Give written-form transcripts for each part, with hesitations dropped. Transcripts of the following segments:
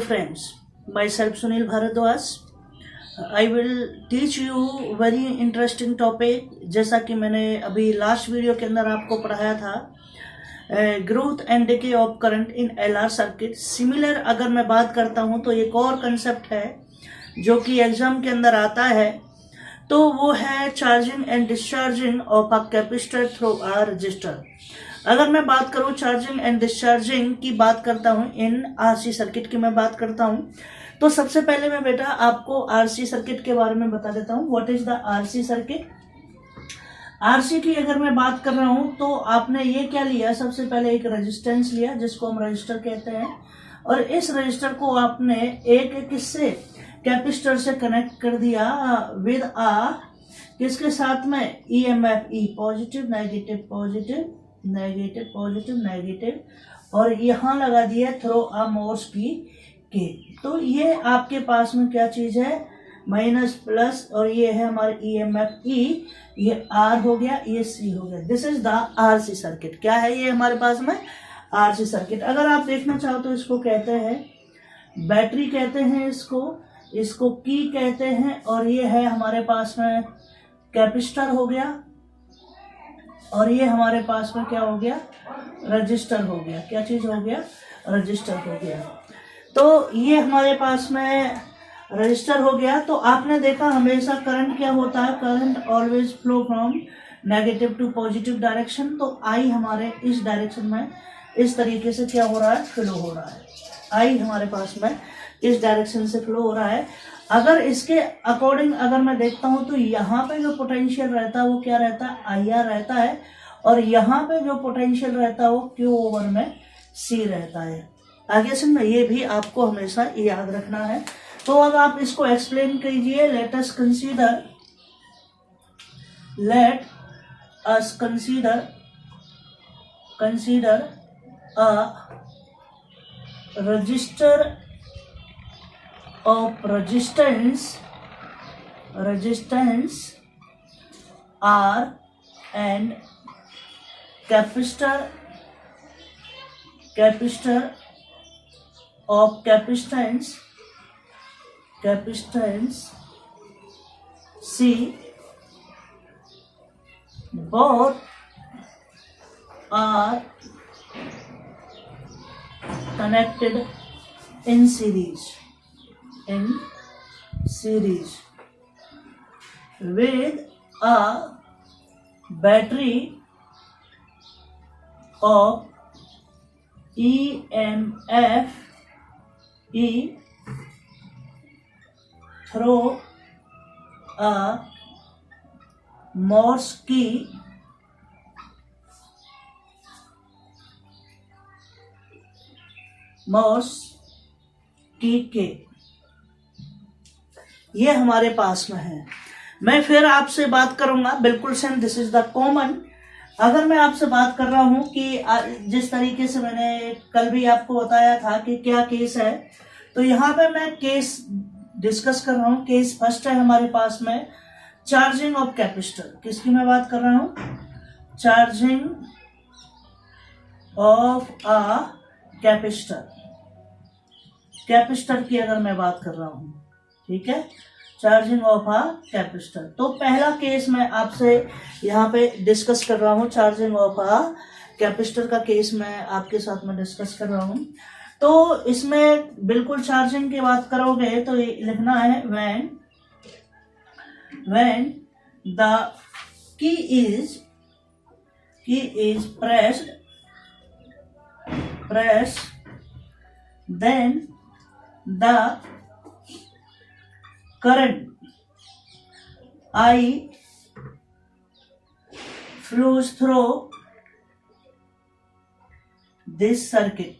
friends, myself Sunil Bharadwaj. I will teach you very interesting topic. जैसा कि मैंने अभी लास्ट वीडियो के अंदर आपको पढ़ाया था, growth and decay of current in LR circuit. Similar अगर मैं बात करता हूं तो एक और कंसेप्ट है जो कि एग्जाम के अंदर आता है, तो वो है charging and discharging of a capacitor through a resistor. अगर मैं बात करूं चार्जिंग एंड डिस्चार्जिंग की बात करता हूं, इन आरसी सर्किट की मैं बात करता हूं, तो सबसे पहले मैं बेटा आपको आरसी सर्किट के बारे में बता देता हूं। What is the RC circuit? RC की अगर मैं बात कर रहा हूं तो आपने ये क्या लिया, सबसे पहले एक रेजिस्टेंस लिया जिसको हम रजिस्टर कहते हैं, और इस रजिस्टर को आपने एक किससे, कैपेसिटर से कनेक्ट कर दिया विद आ किसके साथ में, EMF, E positive negative positive negative positive negative, और यहां लगा दिया थ्रो अ मोर्स की के। तो ये आपके पास में क्या चीज है, माइनस प्लस, और ये है हमारे ईएमएफ ई, ये आर हो गया, ये सी हो गया। This is the RC circuit. क्या है ये हमारे पास में, आरसी सर्किट। अगर आप देखना चाहो तो इसको कहते हैं बैटरी कहते हैं, इसको की कहते हैं, और ये है हमारे पास में कैपेसिटर हो गया, और ये हमारे पास में क्या हो गया, रजिस्टर हो गया। क्या चीज हो गया, रजिस्टर हो गया। तो ये हमारे पास में रजिस्टर हो गया। तो आपने देखा हमेशा करंट क्या होता है, current always flow from negative to positive direction. तो आई हमारे इस डायरेक्शन में इस तरीके से क्या हो रहा है, फ्लो हो रहा है। आई हमारे पास में इस डायरेक्शन से फ्लो हो रहा है। अगर इसके अकॉर्डिंग अगर मैं देखता हूं तो यहाँ पे जो पोटेंशियल रहता है वो क्या रहता है, आई आर रहता है, और यहाँ पे जो पोटेंशियल रहता है वो क्यू ओवर में सी रहता है। आगे से ना ये भी आपको हमेशा याद रखना है। तो अब आप इसको एक्सप्लेन कीजिए। Let us consider a resistor of resistance R and capacitor of capacitance C, both are connected in series with a battery of EMF E through a Morse key के। ये हमारे पास में है। मैं फिर आपसे बात करूंगा बिल्कुल same, this is the common. अगर मैं आपसे बात कर रहा हूं कि जिस तरीके से मैंने कल भी आपको बताया था कि क्या केस है, तो यहाँ पे मैं केस डिस्कस कर रहा हूं। केस फर्स्ट है हमारे पास में चार्जिंग ऑफ कैपेसिटर। किसकी मैं बात कर रहा हूं, चार्जिंग ऑफ अ कैपेसिटर की अगर मैं बात कर रहा हूं, ठीक है, चार्जिंग ऑफ अ कैपेसिटर। तो पहला केस मैं आपसे यहाँ पे डिस्कस कर रहा हूँ, चार्जिंग ऑफ अ कैपेसिटर का केस मैं आपके साथ में डिस्कस कर रहा हूँ। तो इसमें बिल्कुल चार्जिंग की बात करोगे तो ये लिखना है when the key is pressed, then the current I flows through this circuit।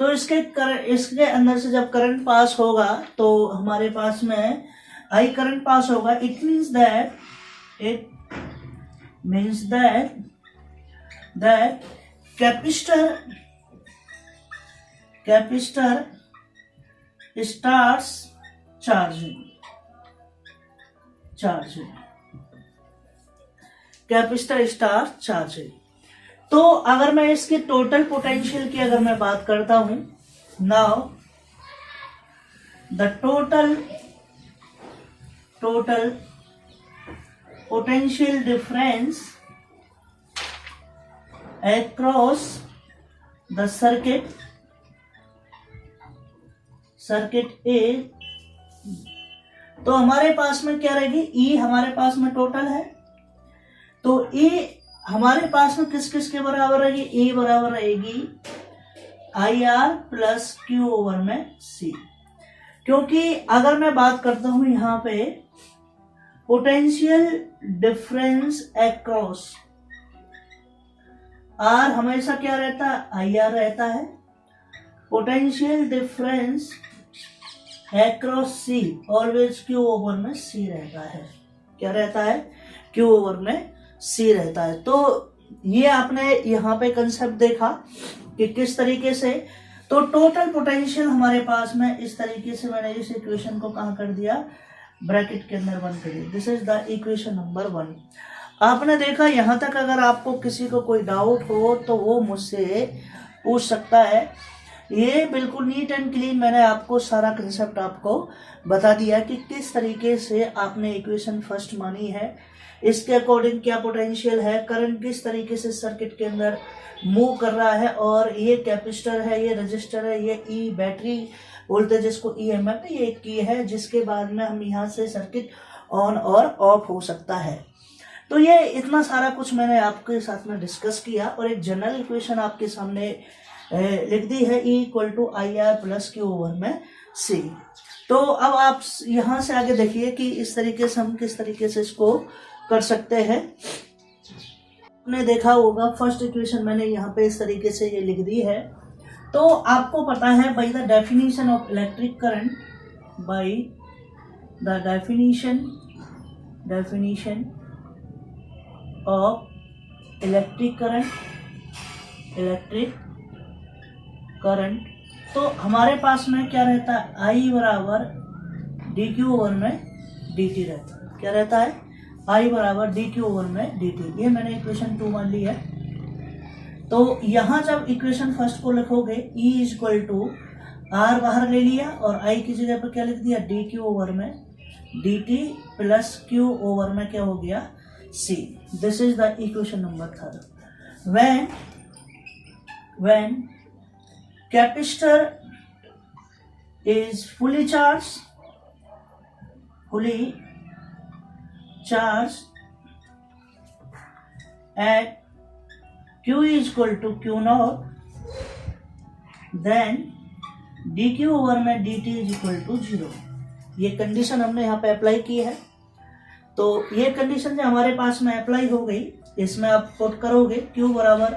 तो इसके अंदर से जब करंट पास होगा तो हमारे पास में आई करंट पास होगा। It means that capacitor starts charging। Capacitor start charging. तो अगर मैं इसकी टोटल पोटेंशियल की अगर मैं बात करता हूं, now the total potential difference across the circuit A, तो हमारे पास में क्या रहेगी, E हमारे पास में टोटल है, तो E हमारे पास में किस किस के बराबर रहेगी, E बराबर रहेगी IR प्लस Q ओवर में C। क्योंकि अगर मैं बात करता हूं यहां पे पोटेंशियल डिफरेंस अक्रॉस, R हमेशा क्या रहता है, IR रहता है, potential difference across C always Q over में C रहता है। क्या रहता है, Q ओवर में C रहता है। तो ये आपने यहाँ पे कंसेप्ट देखा कि किस तरीके से, तो टोटल पोटेंशियल हमारे पास में इस तरीके से मैंने इस इक्वेशन को कहाँ कर दिया, ब्रैकेट के अंदर बंद कर दिया। This is the equation number 1। आपने देखा यहाँ तक, अगर आपको किसी को कोई डाउट हो तो वो मुझसे पूछ सकता है। ये बिल्कुल नीट एंड क्लीन मैंने आपको सारा कंसेप्ट आपको बता दिया कि किस तरीके से आपने इक्वेशन फर्स्ट मानी है, इसके अकॉर्डिंग क्या पोटेंशियल है, करंट किस तरीके से सर्किट के अंदर मूव कर रहा है, और ये कैपेसिटर है, ये रजिस्टर है, ये ई बैटरी वोल्टेज इसको EMF ये की है, जिसके बाद में हम यहाँ से सर्किट ऑन और ऑफ हो सकता है। तो ये इतना सारा कुछ मैंने आपके साथ में डिस्कस किया और एक जनरल इक्वेशन आपके सामने लिख दी है, E = IR plus Q over में C। तो अब आप यहाँ से आगे देखिए कि इस तरीके से हम किस तरीके से इसको कर सकते हैं। आपने देखा होगा फर्स्ट इक्वेशन मैंने यहाँ पे इस तरीके से ये लिख दी है। तो आपको पता है by the definition of electric current, by the definition of electric current, तो हमारे पास में क्या रहता है, I बराबर dq ओवर में dt रहता है। क्या रहता है, I बराबर dq ओवर में dt। ये मैंने इक्वेशन 2 मान ली है। तो यहां जब इक्वेशन फर्स्ट को लिखोगे, E = R बाहर ले लिया और I की जगह पर क्या लिख दिया, dq ओवर में dt प्लस q ओवर में क्या हो गया, C। This is the equation number 3। when capacitor is fully charged at Q = Q0, then dq over में dt = 0। ये कंडीशन हमने यहाँ पे अप्लाई की है। तो ये कंडीशन जो हमारे पास में अप्लाई हो गई, इसमें आप पुट करोगे Q बराबर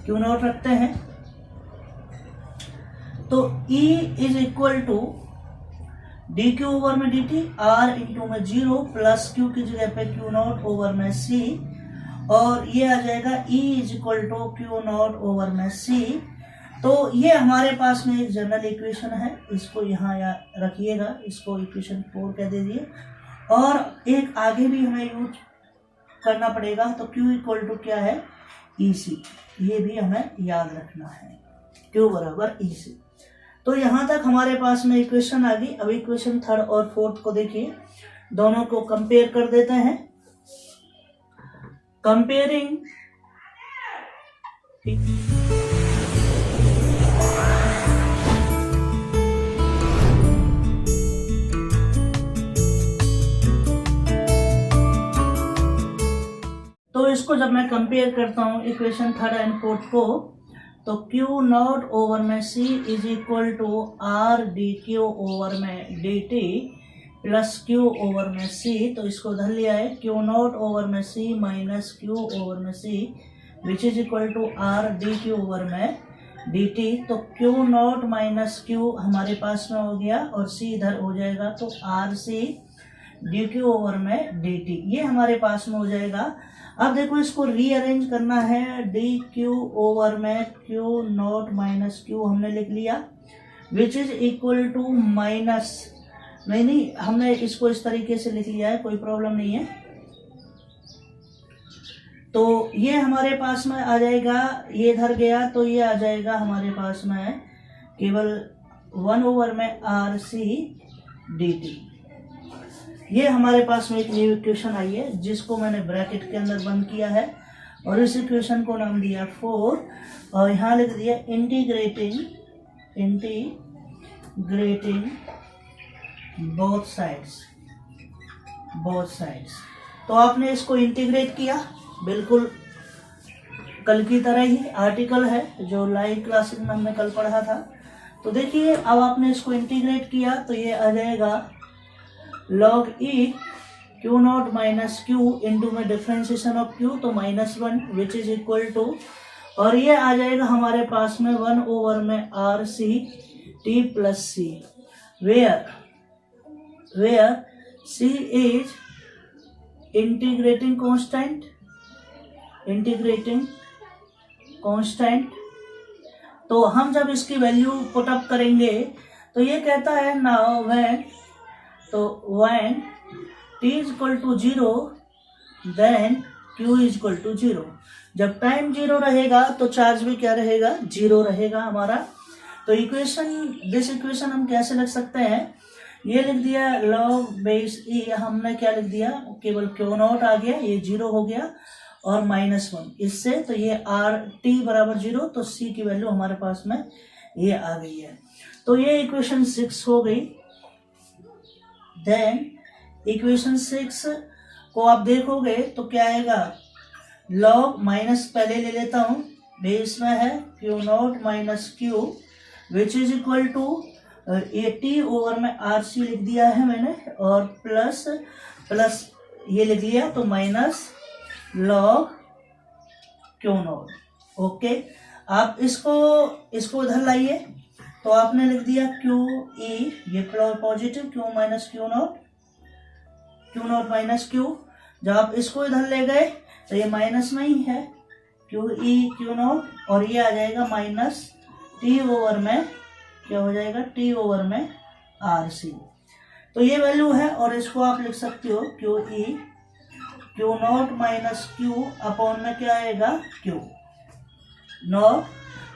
Q0 रखते हैं, तो E = dq ओवर में dt, R इंटू में 0 प्लस Q की जगह पे Q0 ओवर में C, और ये आ जाएगा E = Q0 ओवर में C। तो ये हमारे पास में एक जनरल इक्वेशन है, इसको यहाँ रखिएगा, इसको इक्वेशन 4 कह दीजिए। और एक आगे भी हमें यूज करना पड़ेगा, तो Q = क्या है, EC। ये भी हमें याद रखना है, Q बराबर EC। तो यहाँ तक हमारे पास में इक्वेशन आ गई। अब इक्वेशन 3rd और 4th को देखिए, दोनों को कंपेयर कर देते हैं। कंपेयरिंग तो इसको जब मैं कंपेयर करता हूं इक्वेशन 3rd एंड 4th को, तो Q0 ओवर में C = R dq ओवर में dt प्लस Q ओवर में C। तो इसको उधर लिया है, Q0 ओवर में C माइनस Q ओवर में C which is equal to R dq over में dt। तो Q0 माइनस Q हमारे पास में हो गया और C इधर हो जाएगा, तो RC dq ओवर में dt ये हमारे पास में हो जाएगा। अब देखो इसको रीअरेंज करना है, dq ओवर में Q0 माइनस Q हमने लिख लिया which is equal to minus, नहीं हमने इसको इस तरीके से लिख लिया है, कोई प्रॉब्लम नहीं है। तो ये हमारे पास में आ जाएगा, ये इधर गया तो ये आ जाएगा हमारे पास में केवल 1/RC dt। ये हमारे पास में एक न्यू इक्वेशन आई है जिसको मैंने ब्रैकेट के अंदर बंद किया है और इस इक्वेशन को नाम दिया 4 और यहाँ लिख दिया इंटीग्रेटिंग बोथ साइड्स। तो आपने इसको इंटीग्रेट किया, बिल्कुल कल की तरह ही आर्टिकल है जो लाइव क्लासेस में हमने कल पढ़ा था। तो देखिए अब आपने इसको इंटीग्रेट किया तो ये आ जाएगा log e q0 minus q into में डिफ्रेंसिएशन ऑफ q तो -1 विच इज इक्वल टू, और ये आ जाएगा हमारे पास में 1/RC t plus c, where c is integrating constant. तो हम जब इसकी वैल्यू पुट अप करेंगे तो ये कहता है now when t is equal to 0 then q is equal to 0। जब टाइम 0 रहेगा तो चार्ज भी क्या रहेगा, 0 रहेगा हमारा। तो दिस इक्वेशन हम कैसे लिख सकते हैं, ये लिख दिया log बेस e, हमने क्या लिख दिया, केवल q0 आ गया, ये 0 हो गया और -1 इससे, तो ये t बराबर 0, तो c की वैल्यू हमारे पास में ये आ गई है। तो ये इक्वेशन 6 हो गई। देन इक्वेशन 6 को आप देखोगे तो क्या आएगा, log माइनस पहले ले लेता हूं, बेस में है q0 minus q which is equal to t over में RC लिख दिया है मैंने और प्लस ये लिख लिया तो माइनस log q0। ओके, आप इसको इधर लाइए तो आपने लिख दिया QE, ये positive Q minus Q0 minus Q। जब आप इसको इधर ले गए तो ये माइनस में ही है QE Q0 और ये आ जाएगा माइनस T ओवर में, क्या हो जाएगा, T ओवर में RC। तो ये वैल्यू है और इसको आप लिख सकते हो QE Q0 minus Q upon में क्या आएगा, Q naught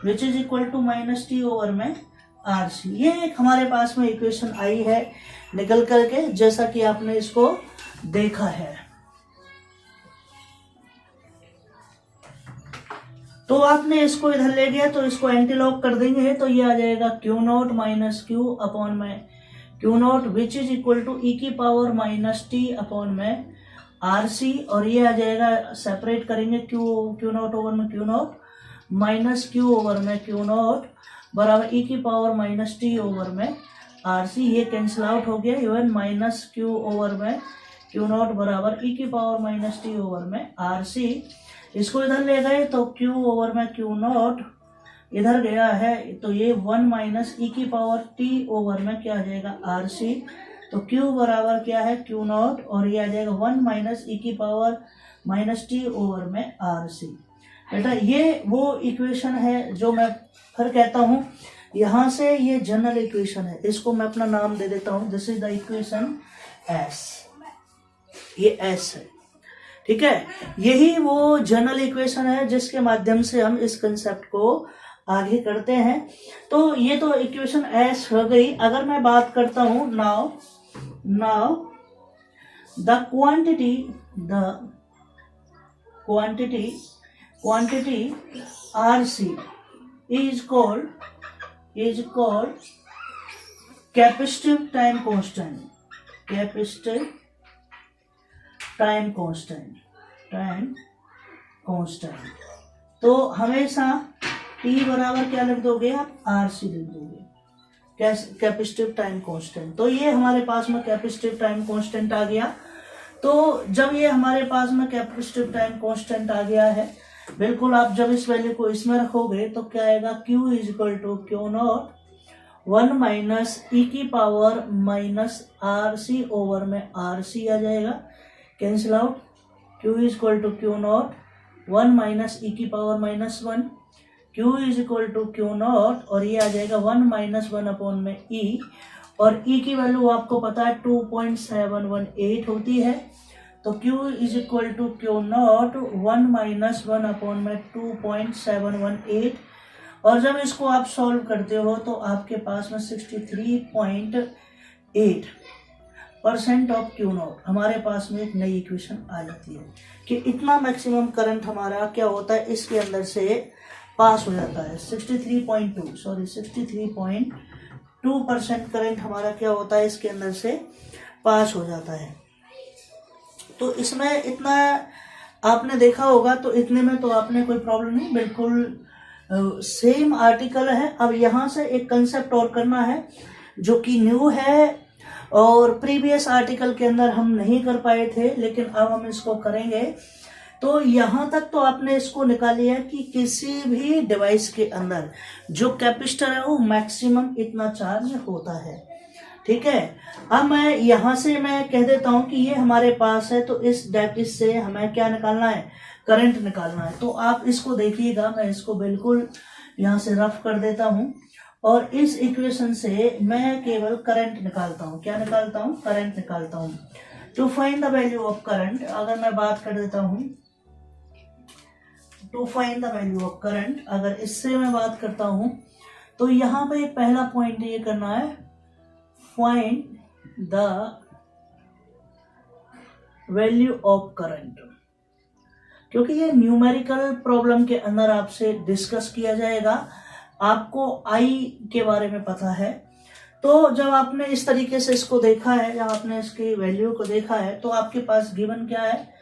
which is equal to minus T over में RC। ये एक हमारे पास में इक्वेशन आई है निकल करके, जैसा कि आपने इसको देखा है। तो आपने इसको इधर ले गया तो इसको एंटीलॉग कर देंगे तो ये आ जाएगा Q0 माइनस Q अपॉन में Q0 which is equal to e की पावर माइनस T अपॉन में RC, और ये आ जाएगा, सेपरेट करेंगे Q0 ओवर में Q0 माइनस Q ओवर में Q0 बराबर e की पावर माइनस T ओवर में RC। ये कैंसिल आउट हो गया, इवन माइनस Q ओवर में Q0 बराबर e की पावर माइनस T ओवर में RC। इसको इधर ले गए तो Q ओवर में Q0 इधर गया है तो ये 1 माइनस e की पावर T ओवर में क्या आ जाएगा, RC। तो Q बराबर क्या है, Q0 और ये आ जाएगा 1 माइनस e की पावर माइनस T ओवर में RC। बेटा ये वो इक्वेशन है जो मैं फिर कहता हूं, यहां से ये जनरल इक्वेशन है, इसको मैं अपना नाम दे देता हूं, this is the equation S, ये S है, ठीक है। यही वो जनरल इक्वेशन है जिसके माध्यम से हम इस कंसेप्ट को आगे करते हैं। तो ये तो इक्वेशन S हो गई। अगर मैं बात करता हूं now the quantity RC is called capacitive time constant, तो हमेशा T बराबर क्या लिख दोगे आप, RC लिख दोगे, कैपेसिटिव टाइम कांस्टेंट। तो ये हमारे पास में कैपेसिटिव टाइम कांस्टेंट आ गया। तो जब ये हमारे पास में कैपेसिटिव टाइम कांस्टेंट आ गया है, बिल्कुल आप जब इस वैल्यू को इसमें रखोगे तो क्या आएगा, Q is equal to Q0 1 minus e की पावर माइनस RC ओवर में RC आ जाएगा, cancel out, Q is equal to Q0 1 minus e की power minus 1, Q is equal to Q0 और ये आ जाएगा 1 माइनस 1 अपॉन में E, और E की वैल्यू आपको पता है 2.718 होती है। तो Q is equal to Q naught 1 minus 1 upon में 2.718, और जब इसको आप सॉल्व करते हो तो आपके पास में 63.8% ऑफ Q नॉट हमारे पास में एक नई इक्वेशन आ जाती है कि इतना मैक्सिमम करंट हमारा क्या होता है इसके अंदर से पास हो जाता है। 63.2% करंट हमारा क्या होता है इसके अंदर से पास हो जाता है। तो इसमें इतना आपने देखा होगा, तो इतने में तो आपने कोई प्रॉब्लम नहीं, बिल्कुल सेम आर्टिकल है। अब यहाँ से एक कंसेप्ट और करना है जो कि न्यू है और प्रीवियस आर्टिकल के अंदर हम नहीं कर पाए थे, लेकिन अब हम इसको करेंगे। तो यहाँ तक तो आपने इसको निकाल लिया कि किसी भी डिवाइस के अंदर जो कैपेसिटर है वो मैक्सिमम इतना चार्ज होता है, ठीक है। अब मैं यहाँ से मैं कह देता हूँ कि ये हमारे पास है, तो इस डेट से हमें क्या निकालना है, करंट निकालना है। तो आप इसको देखिएगा, मैं इसको बिल्कुल यहाँ से रफ कर देता हूँ और इस इक्वेशन से मैं केवल करंट निकालता हूँ। क्या निकालता हूँ, करंट निकालता हूँ। To find the value of current, अगर मैं बात कर देता हूँ to find the value of current, अगर इससे मैं बात करता हूँ तो यहाँ पे पहला पॉइंट ये करना है, find the value of current, क्योंकि ये न्यूमेरिकल प्रॉब्लम के अंदर आपसे डिस्कस किया जाएगा। आपको आई के बारे में पता है, तो जब आपने इस तरीके से इसको देखा है, जब आपने इसकी वैल्यू को देखा है, तो आपके पास गिवन क्या है,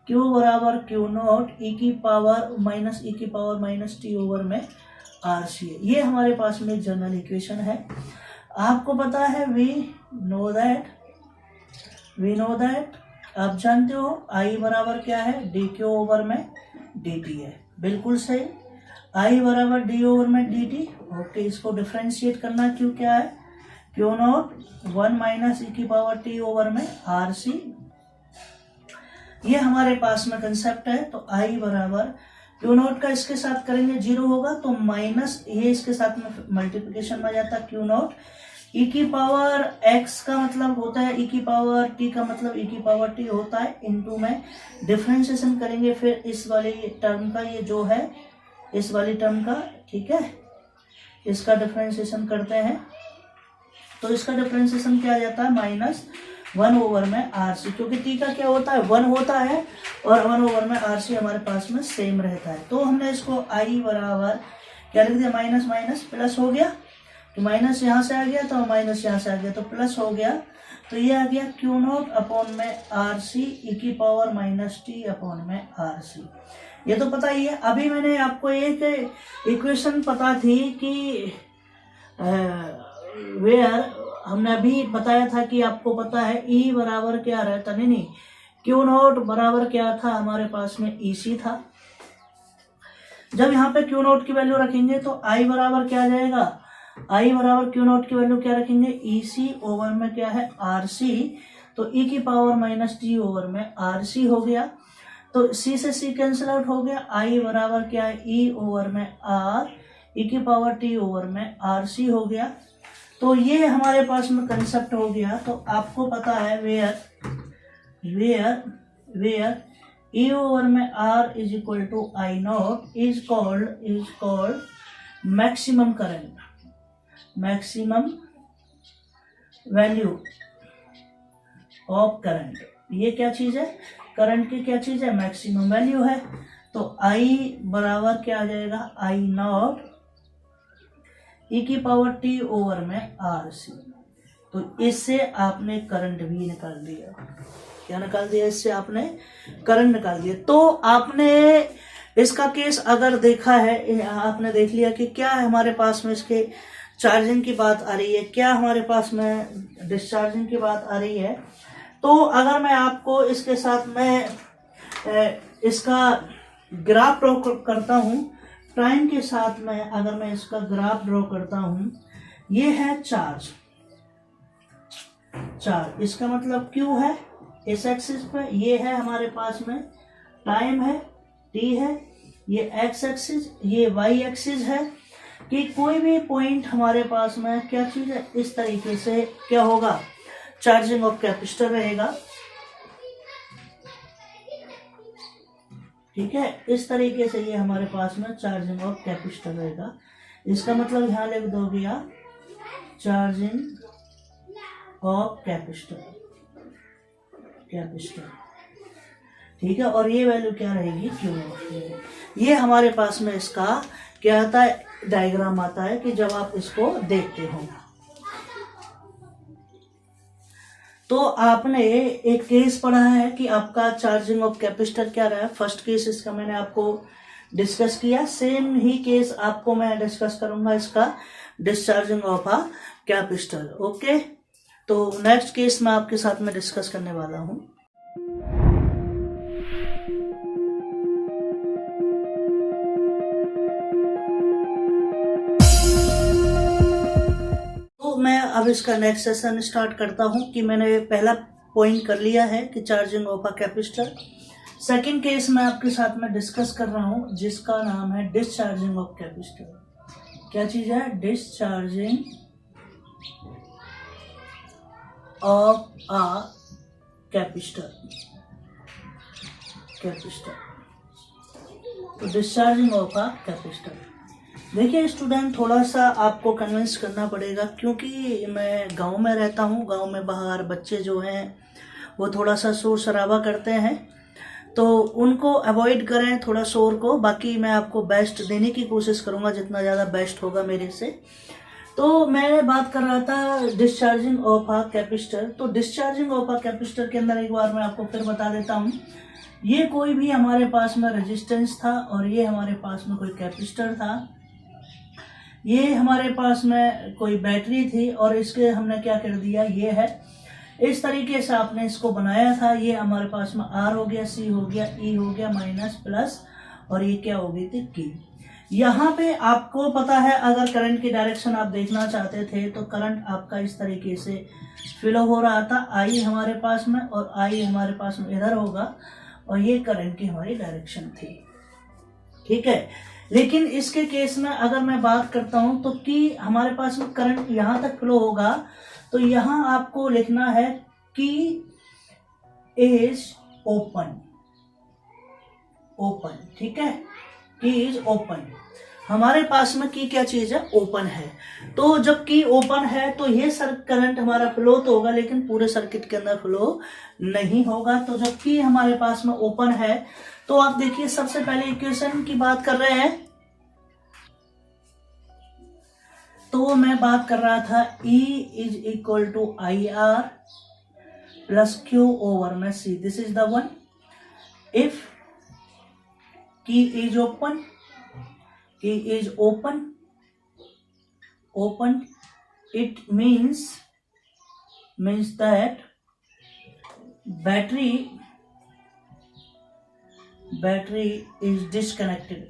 Q बराबर Q नॉट e की पावर माइनस टी ओवर में RC है। ये हमारे पास में जनरल इक्वेशन है। आपको पता है वी नो दैट, आप जानते हो I बराबर क्या है, dQ ओवर में dt है, बिल्कुल सही। I बराबर d ओवर में dt, ओके। इसको डिफ्रेंशिएट करना, Q क्या है, Q नॉट 1 माइनस e की पावर t ओवर में RC, ये हमारे पास में कंसेप्ट है। तो I बराबर Q नॉट का इसके साथ करेंगे 0 होगा, तो माइनस ये इसके साथ में मल्टीप्लिकेशन में जाता है Q नॉट e की पावर x का मतलब होता है e की पावर t का मतलब e की पावर t होता है, इनटू में डिफरेंशिएशन करेंगे फिर इस वाली टर्म का, ये जो है इस वाली टर्म का, ठीक है, इसका डिफरेंशिएशन करते हैं। तो इसका डिफरेंशिएशन क्या आ जाता है, -1 ओवर में RC, क्योंकि t का क्या होता है, 1 होता है और 1 ओवर में RC हमारे पास में सेम रहता है। तो हमने इसको I बराबर क्या लिख दिया, माइनस माइनस प्लस हो गया, तो माइनस यहाँ से आ गया, तो माइनस यहाँ से आ गया, तो प्लस हो गया। तो ये आ गया Q नॉट अपॉन में RC e की पावर -t अपॉन में RC, ये तो पता ही है। अभी मैंने आपको एक इक्वेशन पता थी कि वेयर हमने अभी बताया था कि आपको पता है E बराबर क्या रहता, नहीं Q नॉट बराबर क्या था, हमारे पास में EC था। जब यहाँ पे Q नॉट की वैल्यू रखेंगे तो I बराबर क्या आ जाएगा, I बराबर Q नॉट की वैल्यू क्या रखेंगे, EC ओवर में क्या है RC, तो e की पावर -t ओवर में RC हो गया। तो C से C कैंसिल आउट हो गया, I बराबर क्या है, E ओवर में R, e की पावर t ओवर में RC हो गया। तो ये हमारे पास में कंसेप्ट हो गया। तो आपको पता है वेयर E ओवर में R is equal to I naught is called maximum current, maximum value of current. ये क्या चीज है, करंट की क्या चीज है, मैक्सिमम वैल्यू है। तो I बराबर क्या आ जाएगा, I नॉट e की पावर t ओवर में RC। तो इससे आपने करंट भी निकाल दिया। क्या निकाल दिया, इससे आपने करंट निकाल दिया। तो आपने इसका केस अगर देखा है, आपने देख लिया कि क्या हमारे पास में इसके चार्जिंग की बात आ रही है, क्या हमारे पास में डिस्चार्जिंग की बात आ रही है। तो अगर मैं आपको इसके साथ में इसका ग्राफ ड्रॉ करता हूं, टाइम के साथ में अगर मैं इसका ग्राफ ड्रॉ करता हूं, ये है चार्ज, इसका मतलब Q है इस एक्सिस पे, ये है हमारे पास में टाइम है, T है, ये x एक्सिस, ये y एक्सिस है। कि कोई भी पॉइंट हमारे पास में क्या चीज है, इस तरीके से क्या होगा, चार्जिंग ऑफ कैपेसिटर रहेगा। ठीक है, इस तरीके से ये हमारे पास में चार्जिंग ऑफ कैपेसिटर रहेगा। इसका मतलब यहाँ लिख दोगे आप चार्जिंग ऑफ कैपेसिटर, ठीक है। और ये वैल्यू क्या रहेगी, Q0। ये हमारे पास में इसका क्या आता है, डायग्राम आता है कि जब आप इसको देखते हो तो आपने एक केस पढ़ा है कि आपका चार्जिंग ऑफ कैपेसिटर क्या रहा है। फर्स्ट केस इसका मैंने आपको डिस्कस किया, सेम ही केस आपको मैं डिस्कस करूंगा इसका discharging of a capacitor. Okay, तो नेक्स्ट केस मैं आपके साथ में डिस्कस करने वाला हूं। मैं अब इसका नेक्स्ट सेशन स्टार्ट करता हूं कि मैंने पहला पॉइंट कर लिया है कि charging of a capacitor. Second case मैं आपके साथ में डिस्कस कर रहा हूं जिसका नाम है डिस्चार्जिंग ऑफ कैपेसिटर। क्या चीज है, डिस्चार्जिंग ऑफ अ कैपेसिटर। तो डिस्चार्जिंग ऑफ अ कैपेसिटर, देखिए स्टूडेंट, थोड़ा सा आपको कन्विंस करना पड़ेगा क्योंकि मैं गांव में रहता हूं। गांव में बाहर बच्चे जो हैं वो थोड़ा सा शोर शराबा करते हैं, तो उनको अवॉइड करें थोड़ा शोर को। बाकी मैं आपको बेस्ट देने की कोशिश करूंगा, जितना ज़्यादा बेस्ट होगा मेरे से। तो मैं बात कर रहा था डिस्चार्जिंग ऑफ अ कैपेसिटर। तो डिस्चार्जिंग ऑफ अ कैपेसिटर के अंदर एक बार मैं आपको फिर बता देता हूँ, ये कोई भी हमारे पास में रेजिस्टेंस था और ये हमारे पास में कोई कैपेसिटर था, ये हमारे पास में कोई बैटरी थी और इसके हमने क्या कर दिया, ये है इस तरीके से आपने इसको बनाया था। ये हमारे पास में R हो गया, C हो गया, E हो गया, माइनस प्लस, और ये क्या हो गई थी, Q। यहाँ पे आपको पता है अगर करंट की डायरेक्शन आप देखना चाहते थे तो करंट आपका इस तरीके से फ्लो हो रहा था, I हमारे पास में और I हमारे पास में इधर होगा, और ये करंट की हमारी डायरेक्शन थी, ठीक है। लेकिन इसके केस में अगर मैं बात करता हूं तो कि हमारे पास में करंट यहां तक फ्लो होगा, तो यहां आपको लिखना है कि इज ओपन, ठीक है, की इज ओपन। हमारे पास में की क्या चीज है, ओपन है। तो जब की ओपन है तो ये करंट हमारा फ्लो तो होगा लेकिन पूरे सर्किट के अंदर फ्लो नहीं होगा। तो जब की हमारे पास में ओपन है तो आप देखिए सबसे पहले इक्वेशन की बात कर रहे हैं, तो मैं बात कर रहा था E is equal to IR plus Q over में C। This is the one. If key is open, it means that battery is disconnected.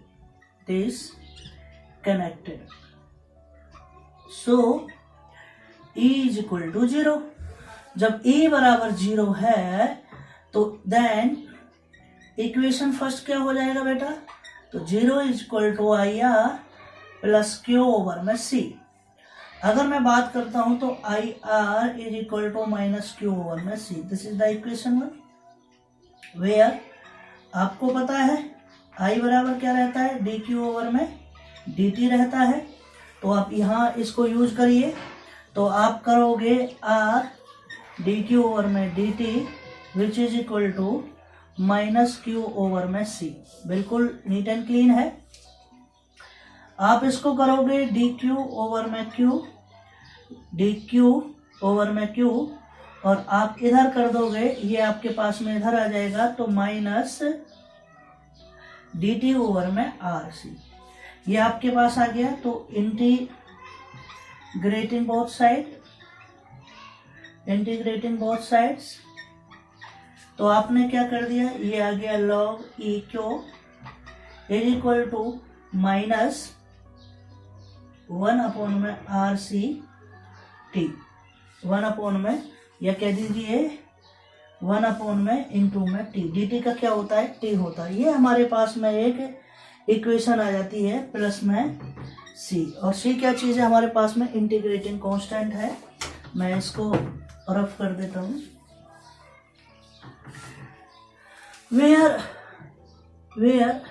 So E is equal to 0. जब E बराबर 0 है तो देन इक्वेशन फर्स्ट क्या हो जाएगा बेटा, तो 0 is equal to IR plus Q over में C। अगर मैं बात करता हूं तो IR is equal to minus Q over में C। This is the equation 1 where आपको पता है I बराबर क्या रहता है, dQ ओवर में dt रहता है। तो आप यहाँ इसको यूज करिए तो आप करोगे R dQ ओवर में dt which is equal to minus Q over में C। बिल्कुल नीट एंड क्लीन है। आप इसको करोगे dQ ओवर में Q और आप इधर कर दोगे, ये आपके पास में इधर आ जाएगा तो माइनस dt ओवर में RC। ये आपके पास आ गया। तो इंटीग्रेटिंग बोथ साइड्स, तो आपने क्या कर दिया, ये आ गया log EQ is equal to minus 1 upon में RC T, 1 अपॉन में, या कह दीजिए 1 अपॉन में इंटू में T। dt का क्या होता है, T होता है। ये हमारे पास में एक इक्वेशन आ जाती है प्लस में C, और C क्या चीज है हमारे पास में, इंटीग्रेटिंग कांस्टेंट है। मैं इसको रफ कर देता हूं। Where where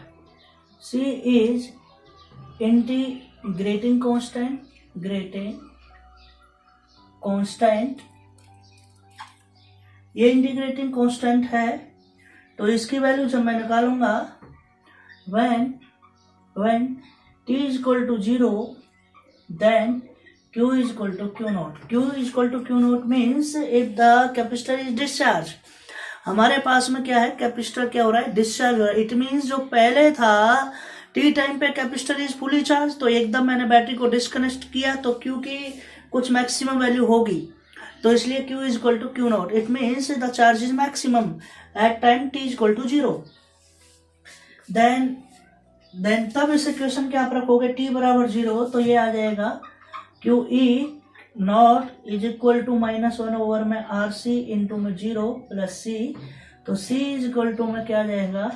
c is integrating constant, ये इंटीग्रेटिंग कांस्टेंट है, तो इसकी वैल्यू जब मैं निकालूंगा when t is equal to 0, then q is equal to q naught. q is equal to q naught means if the capacitor is discharged. हमारे पास में क्या है, कैपेसिटर क्या हो रहा है, डिस्चार्ज हो रहा है. इट मीन्स जो पहले था टी टाइम पे कैपेसिटर इज फुली चार्ज, तो एकदम मैंने बैटरी को डिस्कनेक्ट किया तो क्यू की कुछ मैक्सिमम वैल्यू होगी, तो इसलिए Q is equal to Q naught. It means the charge is maximum at time T is equal to 0. Then तब इस इक्वेशन के आप रखोगे टी बराबर 0, तो ये आ जाएगा Q E naught is equal to -1 over में आर सी इंटू में 0 प्लस सी, तो सी इज इक्वल टू में क्या आ जाएगा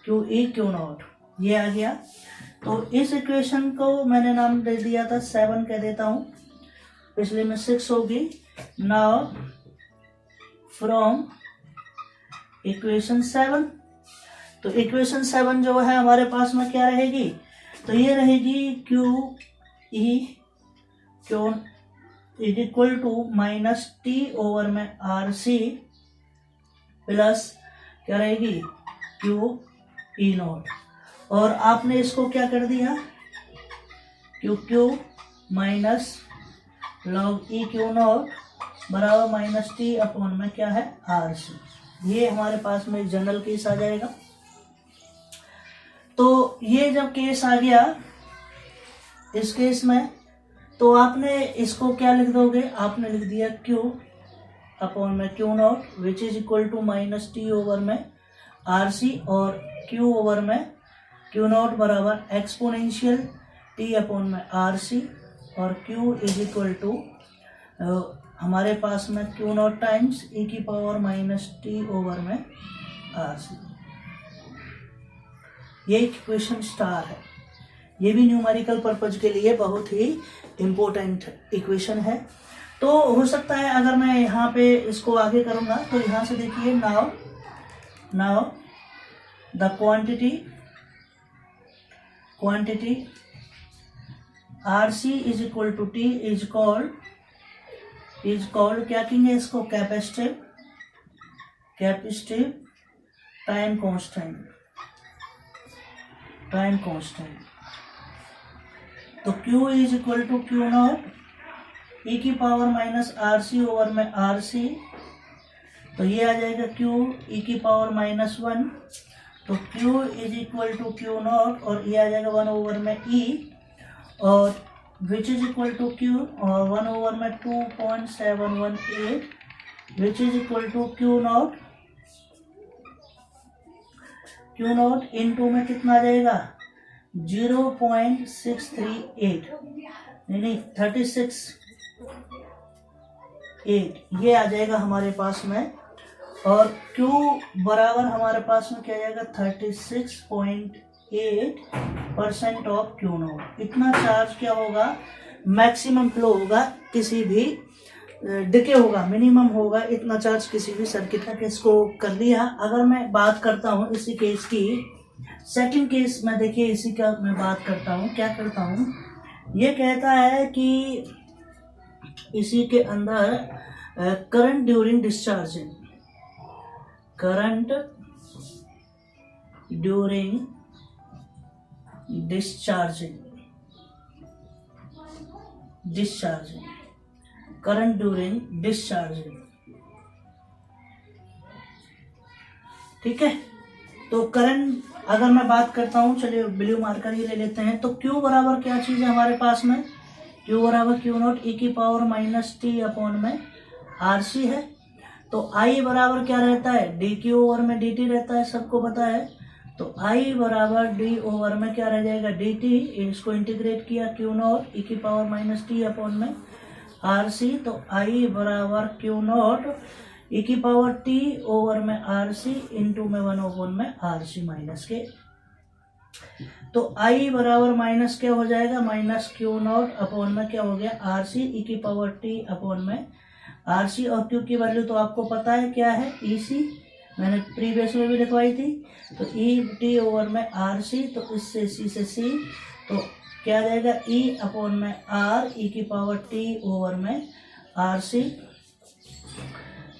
क्यू ई क्यू नॉट. ये आ गया. तो इस इक्वेशन को मैंने नाम दे दिया था 7 कह देता हूं, पिछले में 6 होगी. नाउ फ्रॉम इक्वेशन 7, तो इक्वेशन 7 जो है हमारे पास में क्या रहेगी, तो ये रहेगी Q E Q is equal to -t over में आर सी प्लस क्या रहेगी क्यू ई नॉट. और आपने इसको क्या कर दिया, Q minus log E Q not बराबर -t अपॉन में क्या है आर सी. ये हमारे पास में जनरल केस आ जाएगा. तो ये जब केस आ गया इस केस में, तो आपने इसको क्या लिख दोगे, आपने लिख दिया Q अपॉन में Q naught which is equal to -t over में RC, और Q ओवर में Q नॉट बराबर एक्सपोनेंशियल T अपॉन में RC, और Q इज इक्वल टू हमारे पास में Q नॉट टाइम्स e की पावर -t ओवर में RC. ये इक्वेशन स्टार है. ये भी न्यूमेरिकल पर्पज के लिए बहुत ही इम्पोर्टेंट इक्वेशन है. तो हो सकता है अगर मैं यहाँ पे इसको आगे करूँगा तो यहाँ से देखिए now the quantity RC is equal to T is called क्या कहेंगे इसको, कैपेसिटिव टाइम कांस्टेंट. तो Q is equal to Q naught e की पावर -RC ओवर में RC, तो ये आ जाएगा Q e की पावर -1, तो Q is equal to Q naught, और ये आ जाएगा 1 ओवर में E, और which is equal to Q और 1 ओवर में 2.718 which is equal to Q naught into में कितना आ जाएगा 0.638 नहीं 36.8, ये आ जाएगा हमारे पास में. और Q बराबर हमारे पास में क्या जाएगा 36.8% ऑफ Q नॉट. इतना चार्ज क्या होगा, मैक्सिमम फ्लो होगा, किसी भी डिके होगा, मिनिमम होगा, इतना चार्ज किसी भी सर्किट का. इसको कर लिया. अगर मैं बात करता हूँ इसी केस की, सेकंड केस में देखिए इसी का मैं बात करता हूँ. क्या करता हूँ, ये कहता है कि इसी के अंदर करंट ड्यूरिंग डिस्चार्जिंग ठीक है. तो करंट अगर मैं बात करता हूँ, चलिए ब्लू मार्कर ही ले लेते हैं. तो Q बराबर क्या चीज है हमारे पास में, Q बराबर Q नॉट e की पावर -t अपॉन में RC है. तो I बराबर क्या रहता है, dq ओवर में dt रहता है, सबको पता है. तो I बराबर d ओवर में क्या रह जाएगा dt, इसको इंटीग्रेट किया Q नॉट e की पावर -t अपॉन में RC, तो I बराबर Q नॉट e की पावर t ओवर में RC इंटू में 1 ओवर में RC माइनस के. तो I बराबर माइनस क्या हो जाएगा, -Q नॉट अपॉन में क्या हो गया RC e की पावर t अपॉन में RC, और Q की वैल्यू तो आपको पता है क्या है EC मैंने प्रीवियस में भी लिखवाई थी। तो ई टी ओवर में आर सी, तो इससे सी से सी, तो क्या आ जाएगा ई अपॉन में आर ई की पावर टी ओवर में आर सी।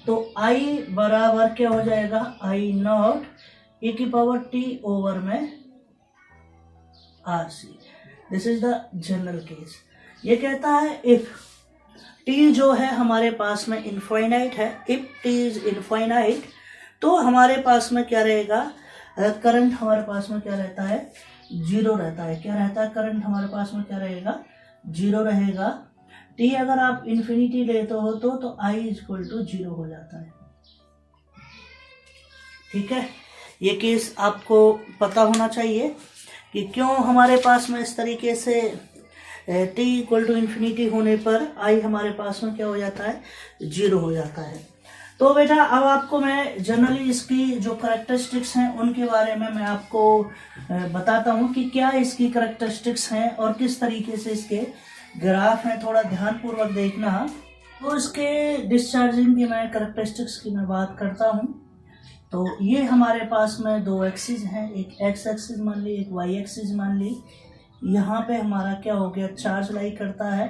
तो आई बराबर क्या हो जाएगा, आई नॉट ई की पावर टी ओवर में R C. This is the general case. ये कहता है इफ टी जो है हमारे पास में इनफाइनाइट है, इफ टी इज इनफाइनाइट, तो हमारे पास में क्या रहेगा, करंट हमारे पास में क्या रहता है, जीरो रहता है। क्या रहता है, करंट हमारे पास में क्या रहेगा, जीरो रहेगा। टी अगर आप इन्फिनिटी लेते हो तो I is equal to zero हो जाता है। ठीक है, ये केस आपको पता होना चाहिए कि क्यों हमारे पास में इस तरीके से टी इक्वल टू इन्फिनिटी होने पर आई हमारे पास में क्या हो जाता है, जीरो हो जाता है। तो बेटा अब आपको मैं जनरली इसकी जो करैक्टरिस्टिक्स हैं उनके बारे में मैं आपको बताता हूं कि क्या इसकी करैक्टरिस्टिक्स हैं और किस तरीके से इसके ग्राफ हैं। थोड़ा ध्यानपूर्वक देखना। तो इसके डिस्चार्जिंग की मैं करैक्टरिस्टिक्स की मैं बात करता हूं। तो ये हमारे पास में दो एक्सिस हैं, एक एक्स एक्सिस मान ली, एक वाई एक्सिस मान ली। यहाँ पे हमारा क्या हो गया, चार्ज लाई करता है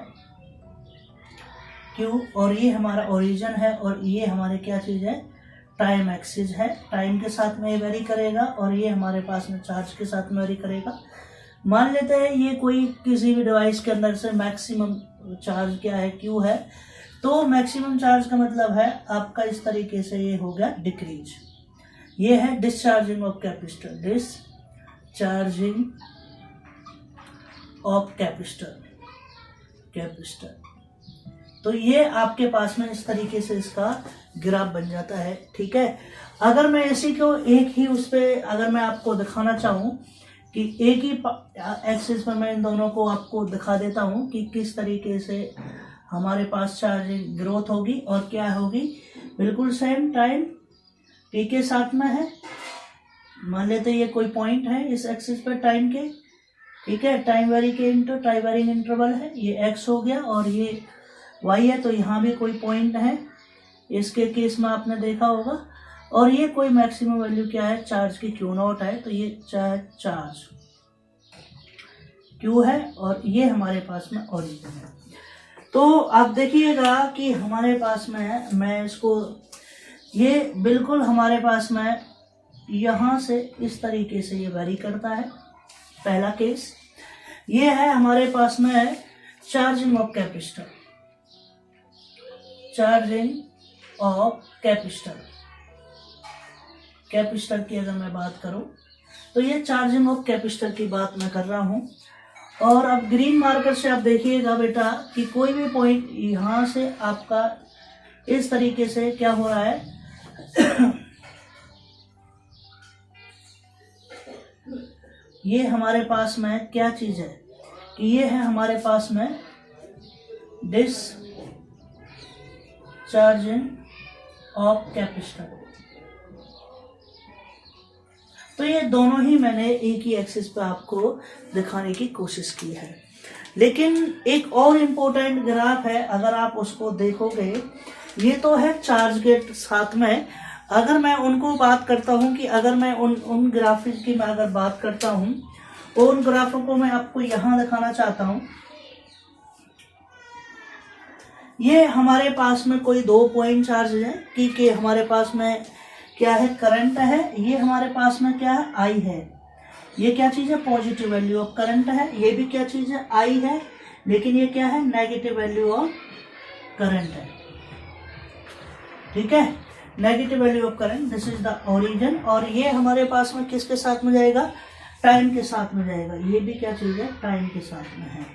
क्यू, और ये हमारा ओरिजिन है, और ये हमारे क्या चीज़ है, टाइम एक्सिस है। टाइम के साथ में वेरी करेगा और ये हमारे पास में चार्ज के साथ में वेरी करेगा। मान लेते हैं ये कोई किसी भी डिवाइस के अंदर से मैक्सिमम चार्ज क्या है, क्यू है। तो मैक्सिमम चार्ज का मतलब है आपका इस तरीके से ये हो गया डिक्रीज। ये है discharging of capacitor, discharging of capacitor. तो ये आपके पास में इस तरीके से इसका ग्राफ बन जाता है। ठीक है, अगर मैं इसी को एक ही उस पे अगर मैं आपको दिखाना चाहूँ कि एक ही एक्सिस पर मैं इन दोनों को आपको दिखा देता हूँ कि किस तरीके से हमारे पास चार्जिंग ग्रोथ होगी और क्या होगी, बिल्कुल सेम टाइम टी के साथ में है। मान लेते ये कोई पॉइंट है इस एक्सिस पर टाइम के, ठीक है, टाइम वेरी के इंटू टाइम वेरिंग इंटरवल है, ये एक्स हो गया और ये वाई है। तो यहाँ भी कोई पॉइंट है, इसके केस में आपने देखा होगा, और ये कोई मैक्सिमम वैल्यू क्या है, चार्ज की क्यू नॉट है। तो ये चार्ज क्यू है और ये हमारे पास में ओरिजिन है। तो आप देखिएगा कि हमारे पास में मैं इसको ये बिल्कुल हमारे पास में यहाँ से इस तरीके से ये वेरी करता है, पहला केस। ये है हमारे पास में charging of capacitor, charging of capacitor की अगर मैं बात करूं तो ये चार्जिंग ऑफ कैपेसिटर की बात मैं कर रहा हूं। और अब ग्रीन मार्कर से आप देखिएगा बेटा कि कोई भी पॉइंट यहाँ से आपका इस तरीके से क्या हो रहा है ये हमारे पास में क्या चीज है कि ये है हमारे पास में डिस्चार्जिंग ऑफ कैपेसिटर। तो ये दोनों ही मैंने एक ही एक्सिस पे आपको दिखाने की कोशिश की है। लेकिन एक और इम्पोर्टेंट ग्राफ है, अगर आप उसको देखोगे, ये तो है चार्ज के साथ में। अगर मैं उनको बात करता हूं कि अगर मैं उन ग्राफिक्स की मैं अगर बात करता हूं तो उन ग्राफों को मैं आपको यहां दिखाना चाहता हूं। ये हमारे पास में कोई दो पॉइंट चार्ज है कि हमारे पास में क्या है, करंट है। ये हमारे पास में क्या है, आई है। ये क्या चीज है, पॉजिटिव वैल्यू ऑफ करंट है। ये भी क्या चीज है, आई है। लेकिन ये क्या है, नेगेटिव वैल्यू ऑफ करंट है। ठीक है, negative value of current, this is the origin. और ये हमारे पास में किसके साथ में जाएगा, टाइम के साथ में जाएगा। ये भी क्या चीज है, टाइम के साथ में है।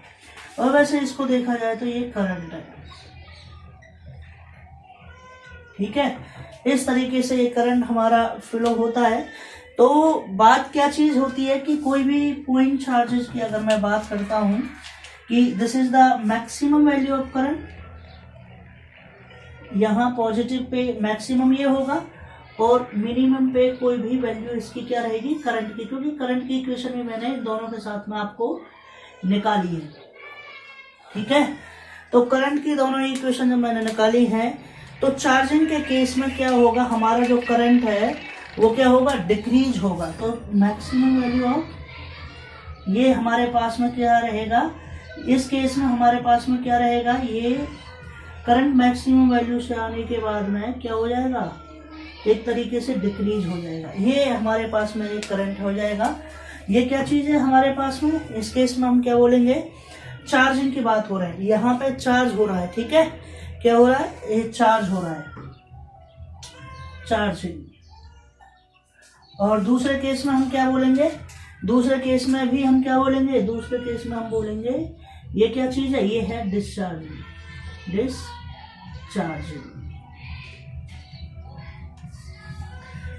और वैसे इसको देखा जाए तो ये करंट है। ठीक है, इस तरीके से ये करंट हमारा फ्लो होता है। तो बात क्या चीज होती है कि कोई भी पॉइंट चार्जेस की अगर मैं बात करता हूं कि this is the maximum value of current, यहाँ पॉजिटिव पे मैक्सिमम ये होगा और मिनिमम पे कोई भी वैल्यू इसकी क्या रहेगी, करंट की, क्योंकि करंट की इक्वेशन भी मैंने दोनों के साथ में आपको निकाली है। ठीक है, तो करंट की दोनों इक्वेशन जब मैंने निकाली है तो चार्जिंग के केस में क्या होगा, हमारा जो करंट है वो क्या होगा, डिक्रीज होगा। तो मैक्सिमम वैल्यू ऑफ, ये हमारे पास में क्या रहेगा, इस केस में हमारे पास में क्या रहेगा, ये करंट मैक्सिमम वैल्यू से आने के बाद में क्या हो जाएगा, एक तरीके से डिक्रीज हो जाएगा। ये हमारे पास में एक करंट हो जाएगा। ये क्या चीज है हमारे पास में, इस केस में हम क्या बोलेंगे, चार्जिंग की बात हो रहा है। यहाँ पे चार्ज हो रहा है, ठीक है, क्या हो रहा है, ये चार्ज हो रहा है, चार्जिंग। और दूसरे केस में हम क्या बोलेंगे, दूसरे केस में भी हम क्या बोलेंगे, दूसरे केस में हम बोलेंगे ये क्या चीज है, ये है डिस्चार्जिंग, डिस्चार्जिंग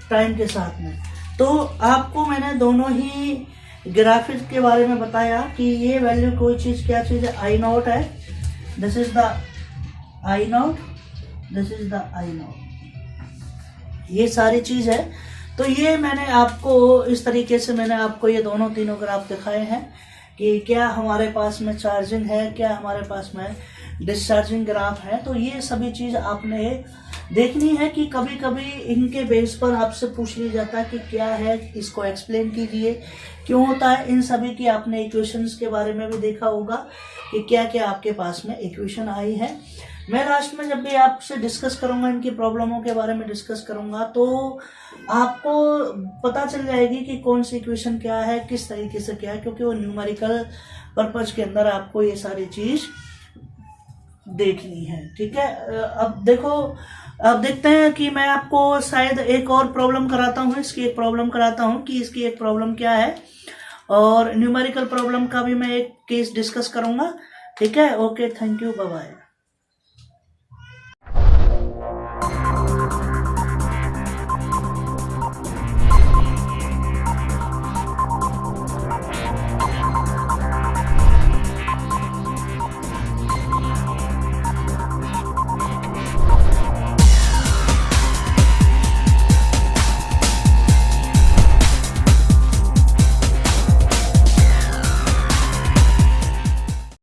टाइम के साथ में। तो आपको मैंने दोनों ही ग्राफिक्स के बारे में बताया कि ये वैल्यू कोई चीज क्या चीज है, आई नॉट है, this is the I not, this is the I not, ये सारी चीज है। तो ये मैंने आपको इस तरीके से मैंने आपको ये दोनों तीनों ग्राफ दिखाए हैं कि क्या हमारे पास में चार्जिंग है, क्या हमारे पास में डिस्चार्जिंग ग्राफ है। तो ये सभी चीज आपने देखनी है कि कभी कभी इनके बेस पर आपसे पूछ लिया जाता है कि क्या है, इसको एक्सप्लेन कीजिए, क्यों होता है। इन सभी की आपने इक्वेशंस के बारे में भी देखा होगा कि क्या क्या आपके पास में इक्वेशन आई है। मैं लास्ट में जब भी आपसे डिस्कस करूंगा, इनकी प्रॉब्लमों के बारे में डिस्कस करूंगा, तो आपको पता चल जाएगी कि कौन सी इक्वेशन क्या है, किस तरीके से क्या है, क्योंकि वो न्यूमेरिकल पर्पज के अंदर आपको ये सारी चीज देखनी है, ठीक है। अब देखो, अब देखते हैं कि मैं आपको शायद एक और प्रॉब्लम कराता हूँ, इसकी एक प्रॉब्लम कराता हूँ कि इसकी एक प्रॉब्लम क्या है, और न्यूमेरिकल प्रॉब्लम का भी मैं एक केस डिस्कस करूंगा, ठीक है। Okay, thank you, bye bye.